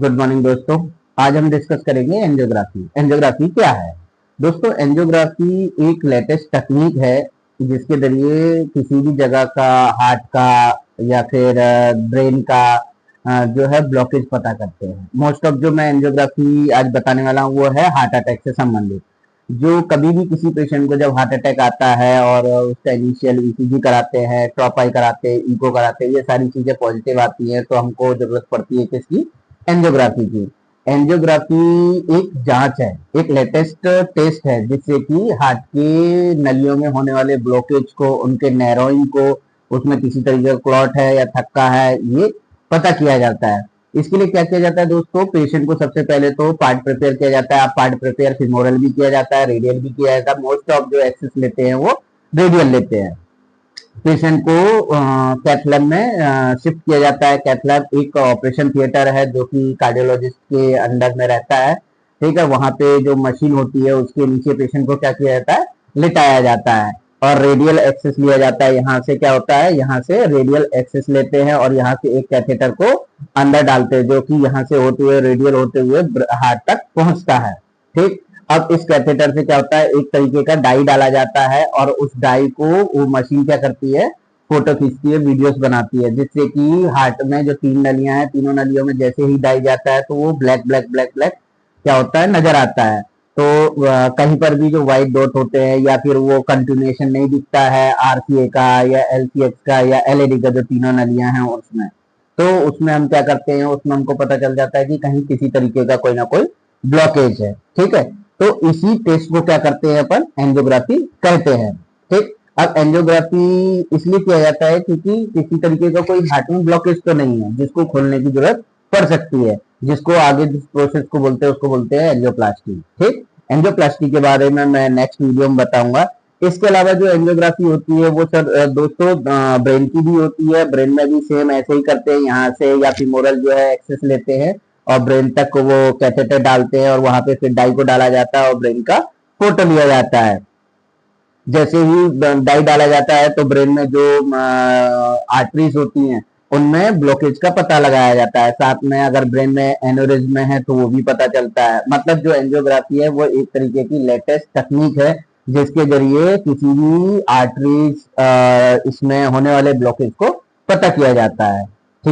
Good morning दोस्तों। आज हम डिस्कस करेंगे एंजियोग्राफी। एंजियोग्राफी क्या है दोस्तों? एंजियोग्राफी एक लेटेस्ट तकनीक है जिसके जरिए किसी भी जगह का, हार्ट का या फिर ब्रेन का जो है ब्लॉकेज पता करते हैं। मोस्ट ऑफ जो मैं एंजियोग्राफी आज बताने वाला हूँ वो है हार्ट अटैक से संबंधित। जो कभी भी किसी पेशेंट को जब हार्ट अटैक आता है और उसका इनिशियल ईसीजी कराते हैं, ट्रॉपाई कराते हैं, इको कराते हैं, ये सारी चीजें पॉजिटिव आती हैं तो हमको जरूरत पड़ती है किसकी? एंजियोग्राफी की। एंजियोग्राफी एक जांच है, एक लेटेस्ट टेस्ट है जिससे कि हार्ट की नलियों में होने वाले ब्लॉकेज को, उनके नैरोइंग को, उसमें किसी तरीके का क्लॉट है या थक्का है, ये पता किया जाता है। इसके लिए क्या किया जाता है दोस्तों? पेशेंट को सबसे पहले तो पार्ट प्रिपेयर किया जाता है। आप पार्ट प्रिपेयर फिमोरल भी किया जाता है, रेडियल भी किया जाता है। मोस्ट ऑफ जो एक्सेस लेते हैं वो रेडियल लेते हैं। पेशेंट को कैथ लैब में शिफ्ट किया जाता है। कैथ लैब एक ऑपरेशन थिएटर है जो कि कार्डियोलॉजिस्ट के अंडर में रहता है। ठीक है, वहां पे जो मशीन होती है उसके नीचे पेशेंट को क्या किया जाता है? लिटाया जाता है और रेडियल एक्सेस लिया जाता है। यहाँ से क्या होता है? यहाँ से रेडियल एक्सेस लेते हैं और यहाँ से एक कैथेटर को अंदर डालते हैं जो कि यहाँ से होते हुए, रेडियल होते हुए हार्ट तक पहुंचता है। ठीक, अब इस कैथेटर से क्या होता है? एक तरीके का डाई डाला जाता है और उस डाई को वो मशीन क्या करती है? फोटो खींचती है, वीडियोस बनाती है, जिससे कि हार्ट में जो तीन नलियां हैं, तीनों नलियों में जैसे ही डाई जाता है तो वो ब्लैक ब्लैक ब्लैक ब्लैक क्या होता है? नजर आता है। तो कहीं पर भी जो व्हाइट डॉट होते हैं या फिर वो कंटिन्यूएशन नहीं दिखता है आरसीए का या एलसीएच का या एलईडी का, जो तीनों नलियां हैं उसमें, तो उसमें हम क्या करते हैं? उसमें हमको पता चल जाता है कि कहीं किसी तरीके का कोई ना कोई ब्लॉकेज है। ठीक है, तो इसी टेस्ट को क्या करते हैं अपन? एंजियोग्राफी कहते हैं। ठीक, अब एंजियोग्राफी इसलिए किया जाता है क्योंकि किसी तरीके का कोई हार्ट में ब्लॉकेज तो नहीं है जिसको खोलने की जरूरत पड़ सकती है, जिसको आगे जिस प्रोसेस को बोलते हैं उसको बोलते हैं एंजियोप्लास्टी। ठीक, एंजियोप्लास्टी के बारे में मैं नेक्स्ट वीडियो में बताऊंगा। इसके अलावा जो एंजियोग्राफी होती है वो सर दोस्तों ब्रेन की भी होती है। ब्रेन में भी सेम ऐसे ही करते हैं, यहाँ से या फिमोरल जो है एक्सेस लेते हैं और ब्रेन तक वो कैथेटर डालते हैं और वहां पे फिर डाई को डाला जाता है और ब्रेन का फोटो लिया जाता है। जैसे ही डाई डाला जाता है तो ब्रेन में जो आर्टरीज होती हैं उनमें ब्लॉकेज का पता लगाया जाता है। साथ में अगर ब्रेन में एनोरिज्म है तो वो भी पता चलता है। मतलब जो एंजियोग्राफी है वो एक तरीके की लेटेस्ट तकनीक है जिसके जरिए किसी भी आर्टरीज इसमें होने वाले ब्लॉकेज को पता किया जाता है।